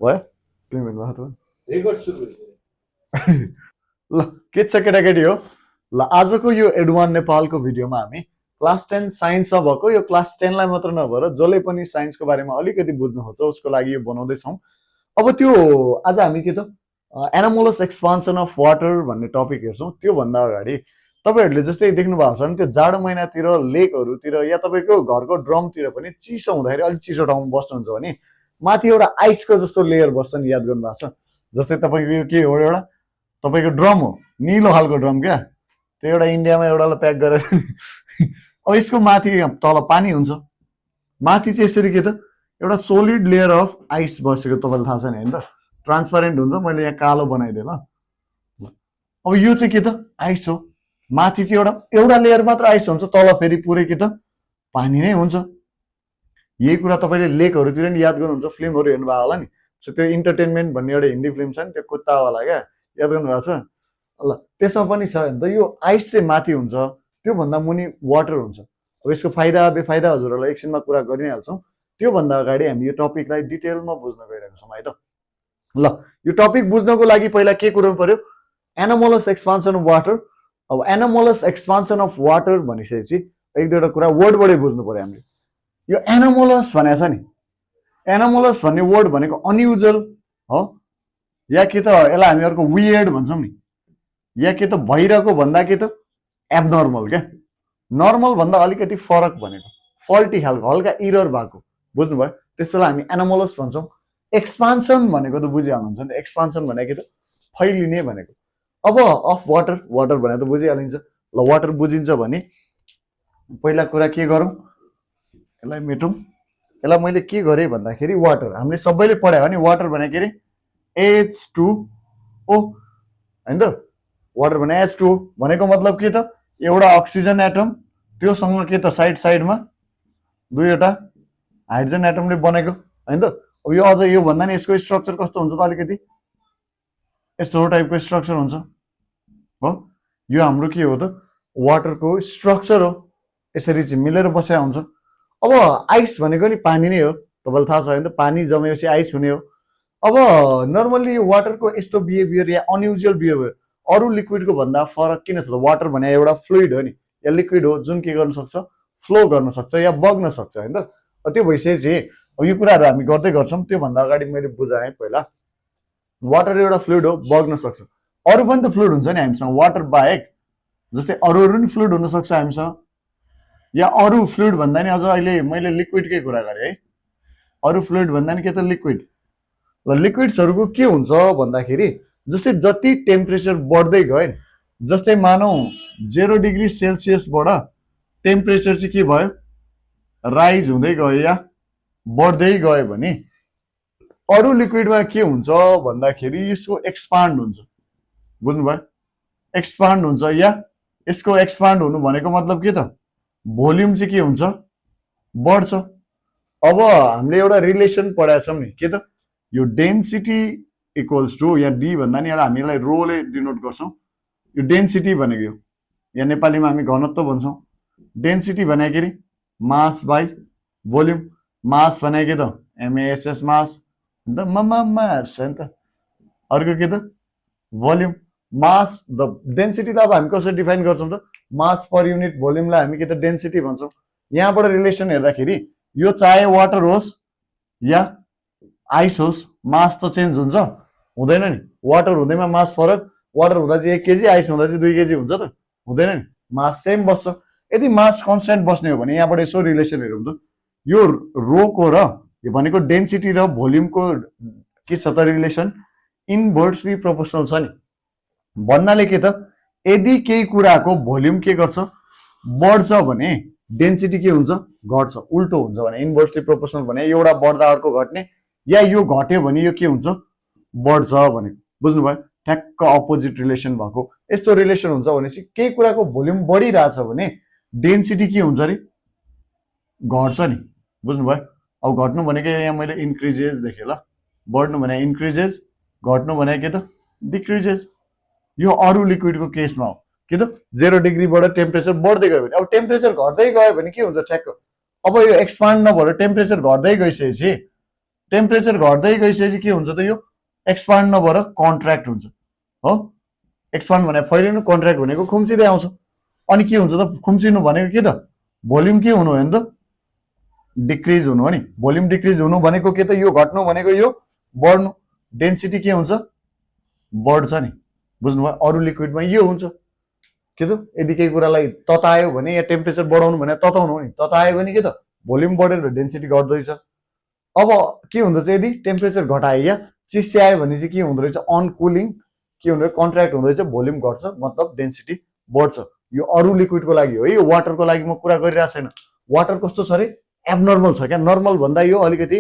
भयो फिल्म हेर्नु भएको रेकर्ड सुरु भयो। ल के छ केटाकेटी हो ल आजको यो एडवान नेपालको भिडियोमा हामी क्लास 10 साइन्समा भएको यो क्लास 10 लाई मात्र नभएर जसले पनि साइन्सको बारेमा अलिकति बुझ्नु खोज्छ उसको लागि यो बनाउँदैछौँ। अब त्यो आज हामी के त एनामोलस एक्सपान्सन अफ वाटर भन्ने टपिक हेर्छौँ। त्योभन्दा अगाडि तपाईँहरूले जस्तै देख्नु भएको छ भने त्यो जाडो महिनातिर लेकहरूतिर या तपाईँको घरको ड्रमतिर पनि चिसो हुँदाखेरि अलिक चिसो ठाउँमा बस्नुहुन्छ भने माथि एउटा आइसको जस्तो लेयर बस्छ नि, याद गर्नु भएको छ? जस्तै तपाईँको यो के हो, एउटा तपाईँको ड्रम हो, निलो खालको ड्रम क्या, त्यो एउटा इन्डियामा एउटालाई प्याक गरेर अब यसको माथि तल पानी हुन्छ, माथि चाहिँ यसरी के त एउटा सोलिड लेयर अफ आइस बसेको तपाईँलाई थाहा छैन होइन त, ट्रान्सपारेन्ट हुन्छ। मैले यहाँ कालो बनाइदिएँ ल। अब यो चाहिँ के त आइस हो, माथि चाहिँ एउटा लेयर मात्र आइस हुन्छ, तल फेरि पुरै के त पानी नै हुन्छ। यही कुरा तपाईँले लेकहरूतिर नि याद गर्नुहुन्छ, फिल्महरू हेर्नुभएको होला नि, त्यो इन्टरटेनमेन्ट भन्ने एउटा हिन्दी फिल्म छ नि, त्यो कुत्तावाला क्या, याद गर्नुभएको छ? ल त्यसमा पनि छ नि त, यो आइस चाहिँ माथि हुन्छ, त्योभन्दा मुनि वाटर हुन्छ। अब यसको फाइदा बेफाइदा हजुरहरूलाई एकछिनमा कुरा गरि नै हाल्छौँ। त्योभन्दा अगाडि हामी यो टपिकलाई डिटेलमा बुझ्न गइरहेको छौँ है त। ल यो टपिक बुझ्नको लागि पहिला के कुराउनु पर्यो, एनामोलस एक्सपान्सन अफ वाटर। अब एनामोलस एक्सपान्सन अफ वाटर भनिसकेपछि एक दुईवटा कुरा वर्डबाटै बुझ्नु पर्यो हामीले। यो एनामोलस भनेको छ नि, एनामोलस भन्ने वर्ड भनेको अनयुजुअल हो, या कि त यसलाई हामी अर्को वियर्ड भन्छौँ नि, या के त भइरहेको भन्दा के त एबनर्मल क्या, नर्मल भन्दा अलिकति फरक भनेको, फल्टी खालको, हल्का इरर भएको, बुझ्नुभयो? त्यस्तोलाई हामी एनामोलस भन्छौँ। एक्सपान्सन भनेको त बुझिहाल्नुहुन्छ नि, एक्सपान्सन भनेको त फैलिने भनेको। अब अफ वाटर, वाटर भनेको त बुझिहालिन्छ। ल वाटर बुझिन्छ भने पहिला कुरा के गरौँ, यसलाई मेटौँ। यसलाई मैले के गरेँ भन्दाखेरि वाटर हामीले सबैले पढायो भने वाटर भने के अरे H2O होइन त। वाटर भने H2O भनेको मतलब के त, एउटा अक्सिजन एटम, त्योसँग के त साइड साइडमा दुईवटा हाइड्रोजन एटमले बनेको होइन त। अब यो अझ यो भन्दा नि यसको स्ट्रक्चर कस्तो हुन्छ त, अलिकति यस्तो टाइपको स्ट्रक्चर हुन्छ हो। यो हाम्रो के हो त, वाटरको स्ट्रक्चर हो, यसरी चाहिँ मिलेर बसेको हुन्छ। अब आइस भनेको नि पानी नै हो, तपाईँलाई थाहा छ होइन त, पानी जमेपछि आइस हुने हो। अब नर्मल्ली यो वाटरको यस्तो बिहेभियर या अनयुजुअल बिहेभियर अरू लिक्विडको भन्दा फरक किन छ त, वाटर भने एउटा फ्लुइड हो नि, या लिक्विड हो जुन के गर्न सक्छ, फ्लो गर्न सक्छ या बग्न सक्छ होइन त। त्यो भइसकेपछि अब यो कुराहरू हामी गर्दै गर्छौँ। त्योभन्दा अगाडि मैले बुझाएँ पहिला, वाटर एउटा फ्लुइड हो, बग्न सक्छ। अरू पनि त फ्लुइड हुन्छ नि हामीसँग वाटर बाहेक, जस्तै अरू नि फ्लुइड हुनसक्छ हामीसँग, या अरू फ्लुइड भन्दा नि अझ अहिले मैले लिक्विडकै कुरा गरेँ है, अरू फ्लुइड भन्दा नि के त लिक्विड। ल लिक्विड्सहरूको के हुन्छ भन्दाखेरि जस्तै जति टेम्परेचर बढ्दै गयो, जस्तै मानौँ 0 डिग्री सेल्सियसबाट टेम्परेचर चाहिँ के भयो, राइज हुँदै गयो या बढ्दै गयो भने अरू लिक्विडमा के हुन्छ भन्दाखेरि यसको एक्सपान्ड हुन्छ, बुझ्नुभयो? एक्सपान्ड हुन्छ, या यसको एक्सपान्ड हुनु भनेको मतलब के त, भोल्युम चाहिँ के हुन्छ, बढ्छ। अब हामीले एउटा रिलेसन पढाएको छौँ नि, के त, यो डेन्सिटी इक्वल्स टु, यहाँ डी भन्दा नि हामी यसलाई रोले डिनोट गर्छौँ। यो डेन्सिटी भनेको यो, यहाँ नेपालीमा हामी घनत्व भन्छौँ। डेन्सिटी भनेको के अरे मास बाई भोल्युम, मास भनेको के त एमएसएस मास नि त, मास होइन त। अर्को के त भोल्युम, मास। द डेन्सिटीलाई अब हामी कसरी डिफाइन गर्छौँ त, मास पर युनिट भोल्युमलाई हामी के त डेन्सिटी भन्छौँ। यहाँबाट रिलेसन हेर्दाखेरि यो चाहे वाटर होस् या आइस होस्, मास त चेन्ज हुन्छ हुँदैन नि। वाटर हुँदैमा मास फरक, वाटर हुँदा चाहिँ 1 केजी, आइस हुँदा चाहिँ 2 केजी हुन्छ त, हुँदैन नि, मास सेम बस्छ। यदि मास कन्सटेन्ट बस्ने हो भने यहाँबाट यसो रिलेसन हेरौँ त, यो रोको र यो भनेको डेन्सिटी र भोल्युमको के छ त रिलेसन, इन्भर्सली प्रोपोर्सनल छ नि। भन्नाले के त, यदि केही कुराको भोल्युम के गर्छ, बढ्छ भने डेन्सिटी के हुन्छ, घट्छ। उल्टो हुन्छ भने इन्भर्सली प्रोपोर्सनल भने एउटा बढ्दा अर्को घट्ने, या यो घट्यो भने यो के हुन्छ, बढ्छ भनेको, बुझ्नुभयो? ठ्याक्क अपोजिट रिलेसन भएको। यस्तो रिलेसन हुन्छ भनेपछि केही कुराको भोल्युम बढिरहेछ भने डेन्सिटी के हुन्छ अरे, घट्छ नि, बुझ्नुभयो? अब घट्नु भनेको यहाँ मैले इन्क्रिजेस देखेँ ल, बढ्नु भने इन्क्रिजेस, घट्नु भने के त डिक्रिजेस। यो अरू लिक्विडको केसमा हो, के त 0 डिग्रीबाट टेम्परेचर बढ्दै गयो भने, अब टेम्परेचर घट्दै गयो भने के हुन्छ ठ्याक्क, अब यो एक्सपान्ड नभएर टेम्परेचर घट्दै गइसकेपछि टेम्परेचर घट्दै गइसकेपछि के हुन्छ त यो एक्सपान्ड नभएर कन्ट्र्याक्ट हुन्छ हो एक्सपान्ड भने फैलिनु कन्ट्र्याक्ट भनेको खुम्चिँदै आउँछ अनि के हुन्छ त खुम्चिनु भनेको के त भोल्युम के हुनु हो नि त डिक्रिज हुनु हो नि भोल्युम डिक्रिज हुनु भनेको के त यो घट्नु भनेको यो बढ्नु डेन्सिटी के हुन्छ बढ्छ नि बुझ्नुभयो अरू लिक्विडमा यो हुन्छ के त यदि केही कुरालाई ततायो भने या टेम्परेचर बढाउनु भने तताउनु हो नि ततायो भने के त भोल्युम बढेर डेन्सिटी घट्दैछ अब के हुँदो चाहिँ यदि टेम्परेचर घटायो या चिस्यायो भने चाहिँ के हुँदो रहेछ अनकुलिङ के हुँदो कन्ट्र्याक्ट हुँदो रहेछ भोल्युम घट्छ मतलब डेन्सिटी बढ्छ यो अरू लिक्विडको लागि हो यो वाटरको लागि म कुरा गरिरहेको छैन वाटर कस्तो छ अरे एबनर्मल छ क्या नर्मल भन्दा यो अलिकति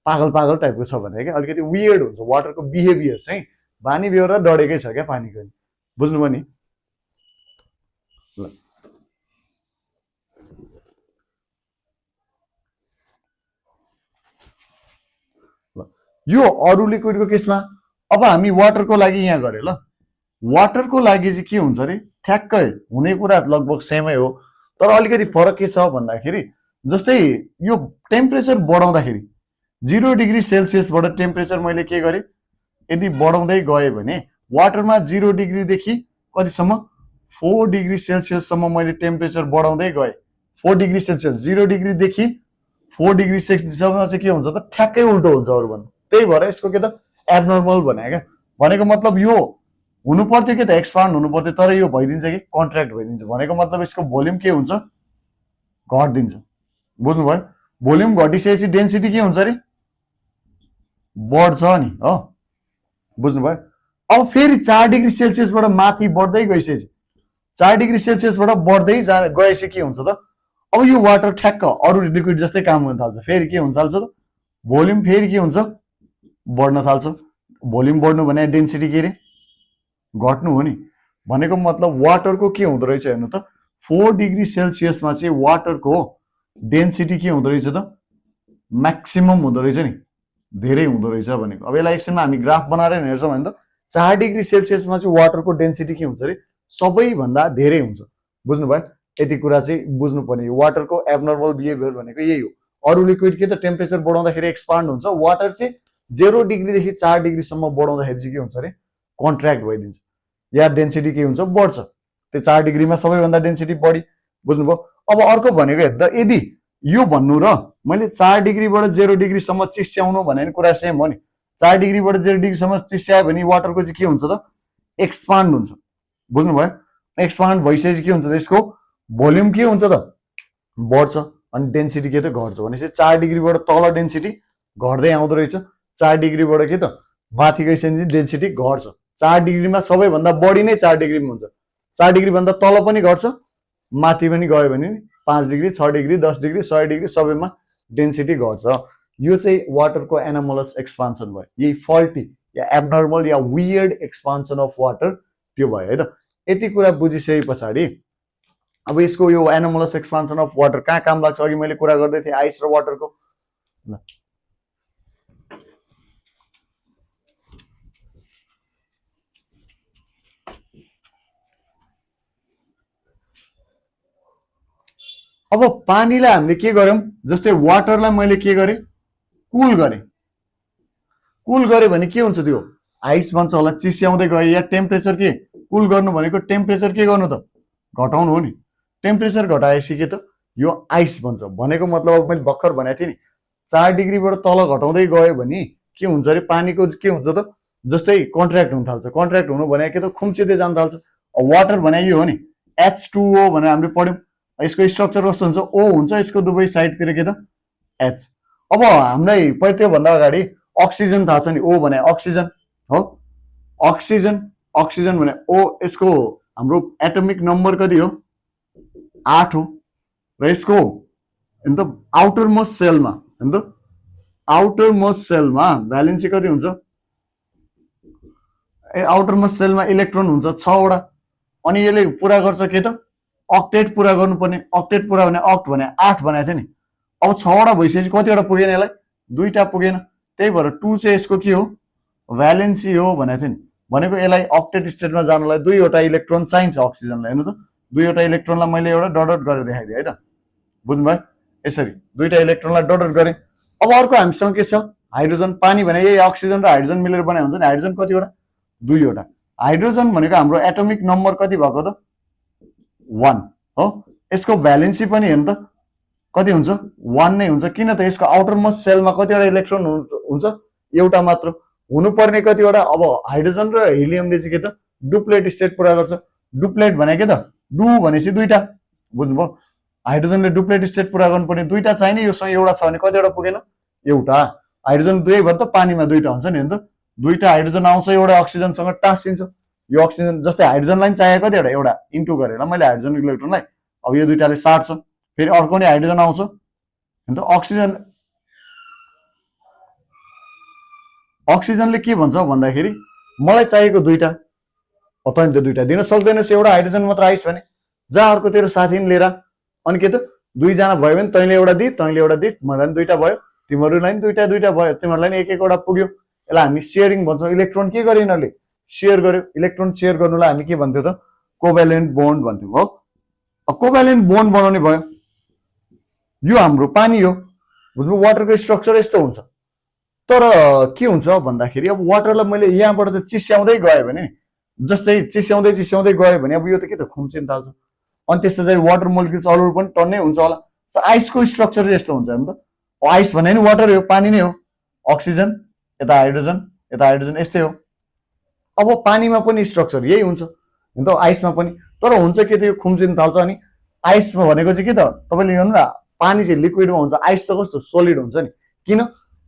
पागल पागल टाइपको छ भने क्या अलिकति वियर्ड हुन्छ वाटरको बिहेभियर चाहिँ बानी बेहोरा डढेकै छ क्या पानीको बुझ्नुभयो नि यो अरू लिक्विडको केसमा अब हामी वाटरको लागि यहाँ गरे ल वाटरको लागि चाहिँ के हुन्छ अरे ठ्याक्कै हुने कुरा लगभग सेमै हो तर अलिकति फरक के छ भन्दाखेरि जस्तै यो टेम्परेचर बढाउँदाखेरि 0 डिग्री सेल्सियसबाट टेम्परेचर मैले के गरेँ यदि बढाउँदै गएँ भने वाटरमा 0 डिग्रीदेखि कतिसम्म 4 डिग्री सेल्सियससम्म मैले टेम्परेचर बढाउँदै गएँ 4 डिग्री सेल्सियस 0 डिग्रीदेखि 4 डिग्री सेल्सियससम्म चाहिँ के हुन्छ त ठ्याक्कै उल्टो हुन्छ अरू भन्नु त्यही भएर यसको के त एबनर्मल भने क्या भनेको मतलब यो हुनु पर्थ्यो के त एक्सपान्ड हुनु पर्थ्यो तर यो भइदिन्छ कि कन्ट्र्याक्ट भइदिन्छ भनेको मतलब यसको भोल्युम के हुन्छ घट्दिन्छ बुझ्नुभयो भोल्युम घटिसकेपछि डेन्सिटी के हुन्छ अरे बढ्छ नि हो बुझ्नुभयो अब फेरि 4 डिग्री सेल्सियसबाट माथि बढ्दै गइसकेपछि 4 डिग्री सेल्सियसबाट बढ्दै गएपछि के हुन्छ त अब यो वाटर ठ्याक्क अरू लिक्विड जस्तै काम गर्न थाल्छ फेरि के हुन थाल्छ त भोल्युम फेरि के हुन्छ बढ्न थाल्छ भोल्युम बढ्नु भने डेन्सिटी के अरे घट्नु हो नि भनेको मतलब वाटरको के हुँदो रहेछ हेर्नु त 4 डिग्री सेल्सियसमा चाहिँ वाटरको डेन्सिटी के हुँदो रहेछ त म्याक्सिमम हुँदो रहेछ नि धेरै हुँदो रहेछ भनेको अब यसलाई एकछिनमा हामी ग्राफ बनाएर हेर्छौँ भने त 4 डिग्री सेल्सियसमा चाहिँ वाटरको डेन्सिटी के हुन्छ अरे सबैभन्दा धेरै हुन्छ बुझ्नुभयो यति कुरा चाहिँ बुझ्नुपर्ने वाटरको एबनर्मल बिहेभियर भनेको यही हो अरू लिक्विड के त टेम्परेचर बढाउँदाखेरि एक्सपान्ड हुन्छ वाटर चाहिँ 0 डिग्रीदेखि 4 डिग्रीसम्म बढाउँदाखेरि चाहिँ के हुन्छ अरे कन्ट्र्याक्ट भइदिन्छ या डेन्सिटी के हुन्छ बढ्छ त्यो 4 डिग्रीमा सबैभन्दा डेन्सिटी बढी बुझ्नुभयो अब अर्को भनेको हेर्दा यदि यो भन्नु र मैले 4 डिग्रीबाट 0 डिग्रीसम्म चिस्याउनु भने कुरा सेम हो नि 4 डिग्रीबाट 0 डिग्रीसम्म चिस्यायो भने वाटरको चाहिँ के हुन्छ त एक्सपान्ड हुन्छ बुझ्नुभयो एक्सपान्ड भइसकेपछि के हुन्छ त यसको भोल्युम के हुन्छ त बढ्छ अनि डेन्सिटी के त घट्छ भनेपछि 4 डिग्रीबाट तल डेन्सिटी घट्दै आउँदो रहेछ 4 डिग्रीबाट के त माथि गइसकेपछि डेन्सिटी घट्छ 4 डिग्रीमा सबैभन्दा बढी नै 4 डिग्रीमा हुन्छ 4 डिग्रीभन्दा तल पनि घट्छ माथि पनि गयो भने 5 डिग्री 6 डिग्री 10 डिग्री 100 डिग्री सबैमा डेन्सिटी घट्छ यो चाहिँ वाटरको एनोमलस एक्सपान्सन भयो यही faulty yeah abnormal yeah weird expansion of water त्यो भयो है त यति कुरा बुझिसके पछाडि अब यसको यो एनोमलस एक्सपान्सन अफ वाटर कहाँ काम लाग्छ अघि मैले कुरा गर्दै थिएँ आइस र वाटरको ल अब पानीलाई हामीले के गर्यौं जस्तै वाटरलाई मैले के गरेँ कुल गरेँ भने के हुन्छ त्यो आइस बन्छ होला चिस्याउँदै गयो या टेम्परेचर के कुल गर्नु भनेको टेम्परेचर के गर्नु त घटाउनु हो नि टेम्परेचर घटाएपछि के त यो आइस बन्छ भनेको मतलब अब मैले भर्खर भनेको थिएँ नि 4 डिग्रीबाट तल घटाउँदै गयो भने के हुन्छ अरे पानीको के हुन्छ त जस्तै कन्ट्र्याक्ट हुन थाल्छ कन्ट्र्याक्ट हुनु भने के त खुम्चिँदै जान थाल्छ वाटर भने यो हो नि H2O भनेर हामीले पढ्यौं यसको स्ट्रक्चर कस्तो हुन्छ O हुन्छ यसको दुवै साइडतिर के त H अब हामीलाई पहिले त्यो भन्दा अगाडि अक्सिजन थाहा छ नि O भने अक्सिजन हो अक्सिजन भने O यसको हाम्रो एटमिक नम्बर कति हो 8 हो र यसको हैन त आउटर मोस्ट सेलमा हैन त आउटर मोस्ट सेलमा भ्यालेन्सी कति हुन्छ आउटर मोस्ट सेलमा इलेक्ट्रोन हुन्छ 6 वटा अनि यसले पूरा गर्छ के त अक्टेट पूरा गर्नुपर्ने अक्टेट पूरा भने अक्ट भने 8 भनेको थियो नि अब 6 वटा भइसकेपछि कतिवटा पुगेन यसलाई दुईटा पुगेन त्यही भएर 2 चाहिँ यसको के हो भ्यालेन्सी हो भनेको थियो नि भनेको यसलाई अक्टेट स्टेटमा जानलाई दुईवटा इलेक्ट्रोन चाहिन्छ अक्सिजनलाई हेर्नु त दुईवटा इलेक्ट्रोनलाई मैले एउटा डट डट गरेर देखाइदिएँ है त बुझ्नुभयो यसरी दुईटा इलेक्ट्रोनलाई डट डट गरे अब अर्को हामीसँग के छ हाइड्रोजन पानी भने यही अक्सिजन र हाइड्रोजन मिलेर बनाएको हुन्छ नि। हाइड्रोजन कतिवटा? 2वटा। हाइड्रोजन भनेको हाम्रो एटोमिक नम्बर कति भएको त? 1 हो। यसको भ्यालेन्सी पनि हेर्नु त कति हुन्छ? 1 नै हुन्छ। किन त यसको आउटर मोस्ट सेलमा कतिवटा इलेक्ट्रोन हुन्छ? एउटा मात्र। हुनुपर्ने कतिवटा? अब हाइड्रोजन र हिलियमले चाहिँ के त डुप्लेट स्टेट पुरा गर्छ। डुप्लेट भने के त? डु भनेपछि 2टा, बुझ्नुभयो? हाइड्रोजनले डुप्लेट स्टेट पुरा गर्नुपर्ने 2टा चाहिने, योसँग एउटा छ भने कतिवटा पुगेन? एउटा। हाइड्रोजन 2 भयो त पानीमा 2टा हुन्छ नि त। 2टा हाइड्रोजन आउँछ, एउटा अक्सिजनसँग टाँसिन्छ। यो अक्सिजन जस्तै हाइड्रोजनलाई पनि चाहिएको कतिवटा? एउटा। इन्टु गरेर मैले हाइड्रोजन इलेक्ट्रोनलाई अब यो 2टाले साट्छ, फेरि अर्को नै हाइड्रोजन आउँछ नि त। अक्सिजनले के भन्छ भन्दाखेरि मलाई चाहिएको 2टा, तैँले त 2टा दिन सक्दैनस्, एउटा हाइड्रोजन मात्र आइस भने जा अर्को तेरो साथी नि लिएर। अनि के त 2 जना भयो भने तैँले एउटा दि, तैँले एउटा दि, मलाई पनि 2टा भयो, तिमीहरूलाई पनि 2टा भयो, तिमीहरूलाई पनि एक-एकवटा पुग्यो। यसलाई हामी सेयरिङ भन्छौँ। इलेक्ट्रोन के गर्यो यिनीहरूले? सेयर गर्यो। इलेक्ट्रोन सेयर गर्नुलाई हामी के भन्थ्यौँ त? कोभ्यालेन्ट बोन्ड भन्थ्यौँ हो। कोभ्यालेन्ट बोन्ड बनाउने भयो। यो हाम्रो पानी हो, बुझ्नु? वाटरको स्ट्रक्चर यस्तो हुन्छ। तर के हुन्छ भन्दाखेरि अब वाटरलाई मैले यहाँबाट त चिस्याउँदै गयो भने, जस्तै चिस्याउँदै गयो भने अब यो त के त खुम्चिन थाल्छ। अनि त्यस्तो चाहिँ वाटर मोलिक्युल्स अरू पनि टन्नै हुन्छ होला। आइसको स्ट्रक्चर चाहिँ यस्तो हुन्छ नि त। आइस भने नि वाटर हो, पानी नै हो। अक्सिजन यता हाइड्रोजन यस्तै हो। अब पानीमा पनि स्ट्रक्चर यही हुन्छ नि त, आइसमा पनि। तर हुन्छ के त यो खुम्चिन थाल्छ। अनि आइसमा भनेको चाहिँ के त? तपाईँले हेर्नु न, पानी चाहिँ लिक्विडमा हुन्छ, आइस त कस्तो सोलिड हुन्छ नि। किन?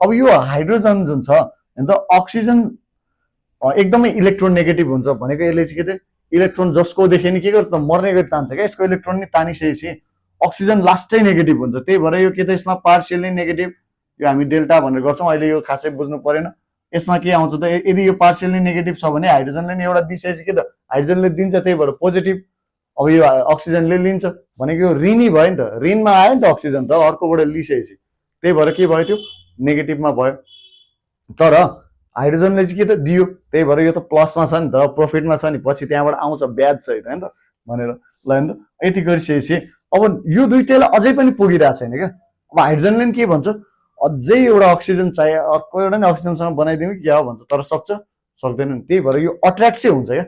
अब यो हाइड्रोजन जुन छ नि त, अक्सिजन एकदमै इलेक्ट्रोन नेगेटिभ हुन्छ भनेको यसले चाहिँ के त इलेक्ट्रोन जसको देखे नि के गर्छ त मर्ने गरी तान्छ क्या। यसको इलेक्ट्रोन नि तानिसकेपछि अक्सिजन लास्टै नेगेटिभ हुन्छ। त्यही भएर यो के त यसमा पार्सियली नेगेटिभ, यो हामी डेल्टा भनेर गर्छौँ। अहिले यो खासै बुझ्नु परेन। यसमा के आउँछ त? यदि यो पार्सियली नेगेटिभ छ भने हाइड्रोजनले नि एउटा दिइसकेपछि के त हाइड्रोजनले दिन्छ, त्यही भएर पोजिटिभ। अब यो अक्सिजनले लिन्छ भनेको यो ऋणी भयो नि त। ऋणमा आयो नि त अक्सिजन त अर्कोबाट लिइसकेपछि, त्यही भएर के भयो त्यो नेगेटिभमा भयो। तर हाइड्रोजनले चाहिँ के त दियो, त्यही भएर यो त प्लसमा छ नि त, प्रफिटमा छ नि। पछि त्यहाँबाट आउँछ ब्याज सहित होइन त भनेर ल नि त। यति गरिसकेपछि अब यो 2टालाई अझै पनि पुगिरहेको छैन क्या। अब हाइड्रोजनले पनि के भन्छ? अझै एउटा अक्सिजन चाहियो, अर्को एउटा नि अक्सिजनसँग बनाइदिउँ कि क्या भन्छ। तर सक्छ? सक्दैन नि। त्यही भएर यो अट्र्याक्ट चाहिँ हुन्छ क्या।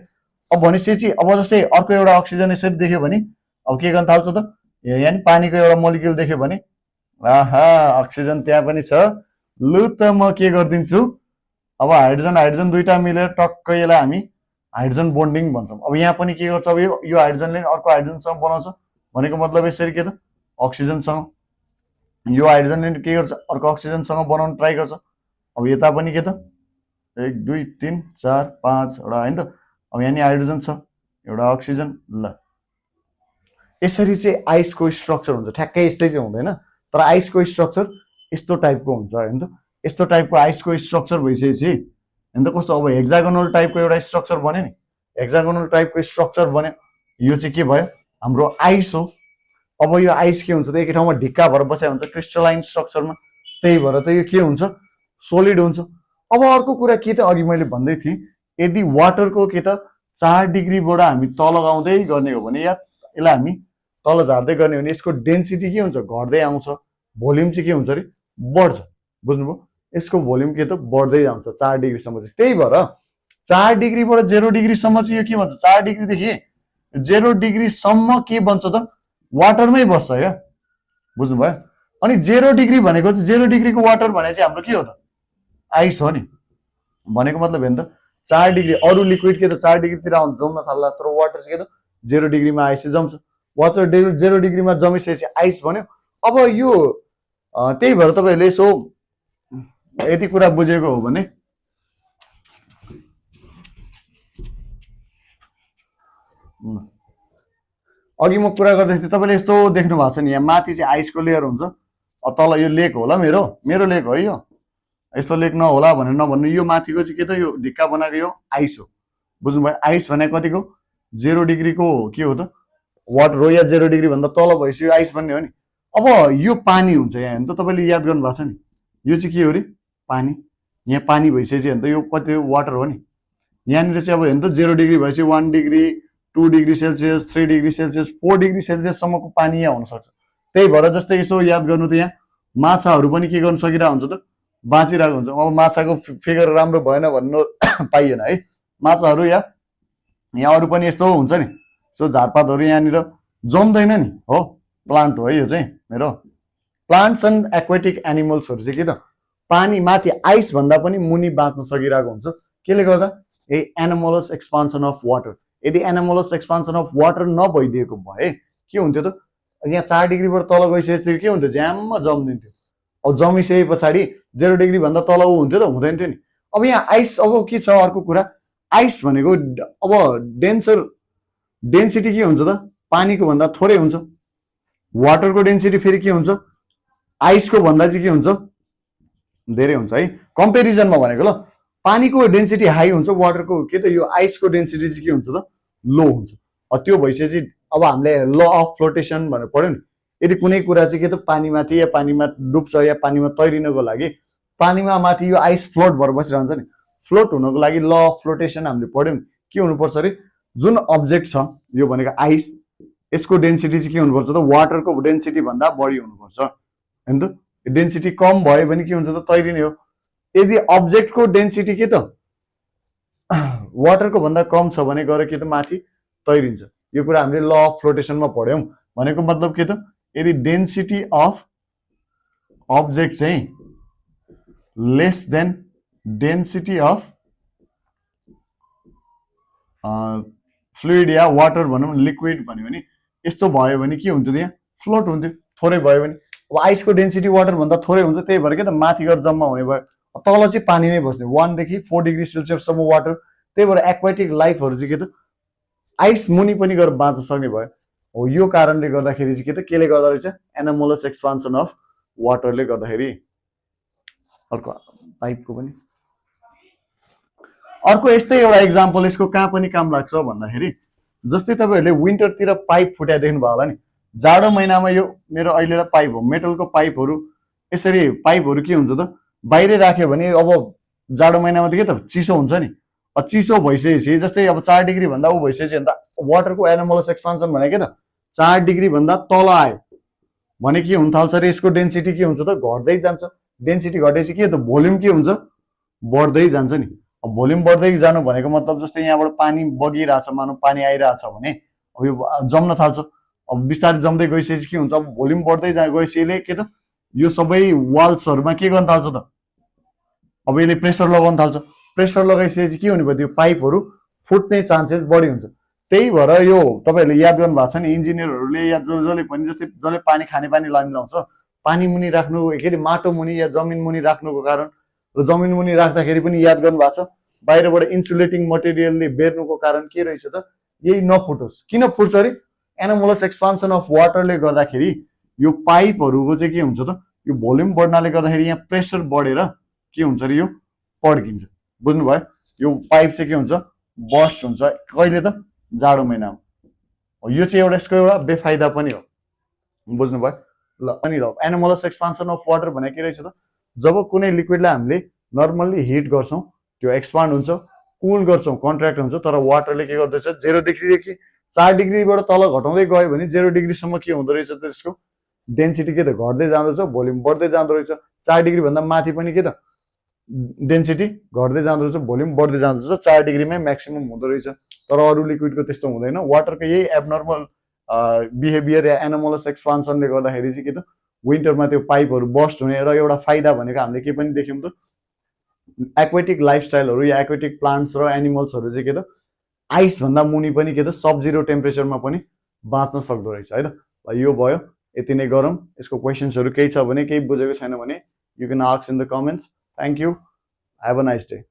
अब भनेपछि अब जस्तै अर्को एउटा अक्सिजन यसरी देख्यो भने अब के गर्न थाल्छ त? यहाँ नि पानीको एउटा मोलिक्युल देख्यो भने आहा अक्सिजन त्यहाँ पनि छ, लु त म के गरिदिन्छु। अब हाइड्रोजन 2टा मिलेर टक्क यसलाई हामी हाइड्रोजन बोन्डिङ भन्छौँ। अब यहाँ पनि के गर्छ? अब यो हाइड्रोजनले अर्को हाइड्रोजनसँग बनाउँछ भनेको मतलब यसरी के त अक्सिजनसँग, यो हाइड्रोजनले के गर्छ? अर्को अक्सिजनसँग बनाउन ट्राई गर्छ। अब यता पनि के त 1 2 3 4 5 एउटा होइन त। अब यहाँ नि हाइड्रोजन छ, एउटा अक्सिजन। ल यसरी चाहिँ आइसको स्ट्रक्चर हुन्छ। ठ्याक्कै यस्तै चाहिँ हुँदैन, तर आइसको स्ट्रक्चर यस्तो टाइपको हुन्छ होइन त। यस्तो टाइपको आइसको स्ट्रक्चर भइसकेपछि होइन त कस्तो? अब हेक्सागोनल टाइपको एउटा स्ट्रक्चर बन्यो नि। हेक्सागोनल टाइपको स्ट्रक्चर बन्यो, यो चाहिँ के भयो? हाम्रो आइस हो। अब यो आइस के हुन्छ त? एकै ठाउँमा ढिक्का भएर बसेको हुन्छ क्रिस्टलाइन स्ट्रक्चरमा, त्यही भएर त यो के हुन्छ? सोलिड हुन्छ। अब अर्को कुरा के त अघि मैले भन्दै थिएँ, यदि वाटरको के त 4 डिग्रीबाट हामी तल गाउँदै गर्ने हो भने, या यसलाई हामी तल झार्दै गर्ने हो भने यसको डेन्सिटी के हुन्छ? घट्दै आउँछ। भोल्युम चाहिँ के हुन्छ अरे? बढ्छ। बुझ्नुभयो? यसको भोल्युम के त बढ्दै जान्छ 4 डिग्रीसम्म चाहिँ। त्यही भएर 4 डिग्रीबाट 0 डिग्रीसम्म चाहिँ यो के भन्छ? 4 डिग्रीदेखि 0 डिग्रीसम्म के बन्छ त? वाटरमै बस्छ क्या। बुझ्नुभयो? अनि 0 डिग्री भनेको चाहिँ 0 डिग्रीको वाटर भने चाहिँ हाम्रो के हो त? आइस हो नि। भनेको मतलब हेर्नु त 4 डिग्री, अरू लिक्विड के त 4 डिग्रीतिर जम्न थाल्ला, तर वाटर चाहिँ के त 0 डिग्रीमा आइस जम्छ। वाटर 0 डिग्रीमा जमिसकेपछि आइस भन्यो। अब यो त्यही भएर तपाईँहरूले यसो यति कुरा बुझेको हो भने अघि म कुरा गर्दै थिएँ, तपाईँले यस्तो देख्नु भएको छ नि, यहाँ माथि चाहिँ आइसको लेयर हुन्छ, तल यो लेक होला, मेरो लेक हो यो। यस्तो लेक नहोला भनेर नभन्नु। यो माथिको चाहिँ के त यो ढिक्का बनाएको यो आइस हो। बुझ्नुभयो? आइस भने कतिको? 0 डिग्रीको के हो त? वाटर हो। या 0 डिग्री भन्दा तल भएपछि यो आइस भन्ने हो नि। अब यो पानी हुन्छ यहाँ हेर्नु त, तपाईँले याद गर्नु भएको छ नि, यो चाहिँ के हो अरे? पानी। यहाँ पानी भइसकेपछि हेर्नु त यो कति वाटर हो नि। यहाँनिर चाहिँ अब हेर्नु त 0 डिग्री भएपछि 1 degree 2 degree Celsius 3 degree Celsius 4 degree सेल्सियससम्मको पानी यहाँ हुनसक्छ। त्यही भएर जस्तै यसो याद गर्नु त, यहाँ माछाहरू पनि के गर्न सकिरहेको हुन्छ त? बाँचिरहेको हुन्छ। अब माछाको फिगर राम्रो भएन भन्नु पाइएन है। माछाहरू यहाँ अरू पनि यस्तो हुन्छ नि, सो झारपातहरू यहाँनिर जम्दैन नि हो, प्लान्ट हो है यो चाहिँ मेरो। प्लान्ट्स एन्ड एक्वेटिक एनिमल्सहरू चाहिँ के त पानी माथि आइसभन्दा पनि मुनि बाँच्न सकिरहेको हुन्छ। केले गर्दा ए एनामोलस एक्सपान्सन अफ वाटर। यदि एनामोलस एक्सपान्सन अफ वाटर नभइदिएको भए के हुन्थ्यो त, यहाँ 4 डिग्रीबाट तल गइसकेपछि के हुन्थ्यो, ज्याममा जम्दिन्थ्यो। अब जमिसके पछाडि 0 डिग्रीभन्दा तल हुन्थ्यो त, हुँदैन थियो नि। अब यहाँ आइस, अब के छ अर्को कुरा, आइस भनेको अब डेन्सिटी के हुन्छ त, पानीको भन्दा थोरै हुन्छ। वाटरको डेन्सिटी फेरि के हुन्छ, आइसको भन्दा चाहिँ के हुन्छ, धेरै हुन्छ है। कम्पेरिजनमा भनेको ल, पानीको डेन्सिटी हाई हुन्छ, वाटरको के त यो आइसको डेन्सिटी चाहिँ के हुन्छ त, लो हुन्छ। त्यो भइसकेपछि अब हामीले ल अफ फ्लोटेसन भनेर पढ्यो नि, यदि कुनै कुरा चाहिँ के त पानीमाथि या पानीमा डुब्छ या पानीमा तैरिनको लागि पानीमा माथि यो आइस फ्लोट भएर बसिरहन्छ नि, फ्लोट हुनको लागि ल अफ फ्लोटेसन हामीले पढ्यौँ नि, के हुनुपर्छ अरे, जुन अब्जेक्ट छ यो भनेको आइस, यसको डेन्सिटी चाहिँ के हुनुपर्छ त, वाटरको डेन्सिटी भन्दा बढी हुनुपर्छ हैन त। डेन्सिटी कम भयो भने के हुन्छ त, तैरिने हो। यदि अब्जेक्टको डेन्सिटी के त वाटरको भन्दा कम छ भने गएर के त माथि तैरिन्छ। यो कुरा हामीले ल अफ फ्लोटेसनमा पढ्यौँ। भनेको मतलब के त, यदि डेन्सिटी अफ अब्जेक्ट चाहिँ less than density of fluid yeah water भनौँ लिक्विड भन्यो भने यस्तो भयो भने के हुन्थ्यो, यहाँ फ्लोट हुन्थ्यो। थोरै भयो भने अब आइसको डेन्सिटी वाटरभन्दा थोरै हुन्छ, त्यही भएर के त माथि गएर जम्मा हुने भयो। तल चाहिँ पानी नै बस्ने, 1 देखि 4 डिग्री सेल्सियससम्म वाटर। त्यही भएर एक्वाटिक लाइफहरू चाहिँ के त आइस मुनि पनि गएर बाँच्न सक्ने भयो हो। यो कारणले गर्दाखेरि चाहिँ के त केले गर्दा रहेछ, एनामोलस एक्सपान्सन अफ वाटरले गर्दाखेरि। अर्को पाइपको पनि अर्को यस्तै एउटा इक्जाम्पल, यसको कहाँ पनि काम लाग्छ भन्दाखेरि जस्तै तपाईँहरूले विन्टरतिर पाइप फुटाइ देख्नु भयो होला नि, जाडो महिनामा यो मेरो अहिलेलाई पाइप हो, मेटलको पाइपहरू यसरी पाइपहरू के हुन्छ त बाहिरै राख्यो भने अब जाडो महिनामा त के त चिसो हुन्छ नि। चिसो भइसकेपछि जस्तै अब 4 डिग्री भन्दा ऊ भइसकेपछि अन्त वाटरको एनामोलस एक्सपान्सन भनेको के त 4 डिग्री भन्दा तल आयो भने के हुन थाल्छ अरे, यसको डेन्सिटी के हुन्छ त घट्दै जान्छ। डेन्सिटी घटेपछि के त भोल्युम के हुन्छ, बढ्दै जान्छ नि। अब भोल्युम बढ्दै जानु भनेको मतलब जस्तै यहाँबाट पानी बगिरहेछ, मानौ पानी आइरहेछ भने अब यो जम्न थाल्छ। अब बिस्तारै जम्दै गइसकेपछि के हुन्छ, अब भोल्युम बढ्दै गएपछि के त यो सबै वाल्सहरूमा के गर्न थाल्छ त, अब यसले प्रेसर लगाउन थाल्छ। प्रेसर लगाइसकेपछि के हुने भयो, त्यो पाइपहरू फुट्ने चान्सेस बढी हुन्छ। त्यही भएर यो तपाईँहरूले याद गर्नु भएको छ नि, इन्जिनियरहरूले या जसले पनि जस्तै जसले पानी खाने पानी लाइन लाउँछ, पानी मुनि राख्नु के अरे माटो मुनि या जमिन मुनि राख्नुको कारण, र जमिन मुनि राख्दाखेरि पनि याद गर्नु भएको छ बाहिरबाट इन्सुलेटिङ मटेरियलले बेर्नुको कारण के रहेछ त, यही नफुटोस्। किन फुट्छ अरे, एनामोलस एक्सपान्सन अफ वाटरले गर्दाखेरि यो पाइपहरूको चाहिँ के हुन्छ त, यो भोल्युम बढ्नाले गर्दाखेरि यहाँ प्रेसर बढेर के हुन्छ अरे, यो पड्किन्छ। बुझ्नुभयो, यो पाइप चाहिँ के हुन्छ, बस्ट हुन्छ। कहिले त, जाडो महिनामा। यो चाहिँ एउटा यसको एउटा बेफाइदा पनि हो, बुझ्नुभयो ल। अनि ल एनामोलस एक्सपान्सन अफ वाटर भनेको के रहेछ त, जब कुनै लिक्विडलाई हामीले नर्मल्ली हिट गर्छौँ त्यो एक्सपान्ड हुन्छ, कुल गर्छौँ कन्ट्र्याक्ट हुन्छ। तर वाटरले के गर्दैछ, 0 डिग्रीदेखि 4 डिग्रीबाट तल घटाउँदै गयो भने 0 डिग्रीसम्म के हुँदो रहेछ त, त्यसको डेन्सिटी के त घट्दै जाँदछ, भोल्युम बढ्दै जाँदो रहेछ। 4 डिग्री भन्दा माथि पनि के त डेन्सिटी घट्दै जाँदो रहेछ, भोल्युम बढ्दै जाँदो रहेछ। 4 डिग्रीमै म्याक्सिमम हुँदो रहेछ। तर अरू लिक्विडको त्यस्तो हुँदैन। वाटरको यही एबनर्मल बिहेभियर या एनामोलस एक्सपान्सनले गर्दाखेरि चाहिँ के त विन्टरमा त्यो पाइपहरू बस्ट हुने। र एउटा फाइदा भनेको हामीले के पनि देख्यौँ त, एक्वेटिक लाइफस्टाइलहरू या एक्वेटिक प्लान्ट्स र एनिमल्सहरू चाहिँ के त आइसभन्दा मुनि पनि के त सब जिरो टेम्परेचरमा पनि बाँच्न सक्दो रहेछ है त। यो भयो, यति नै गरौँ। यसको क्वेसन्सहरू केही छ भने, केही बुझेको छैन भने you can ask in the comments. Thank you, have a nice day.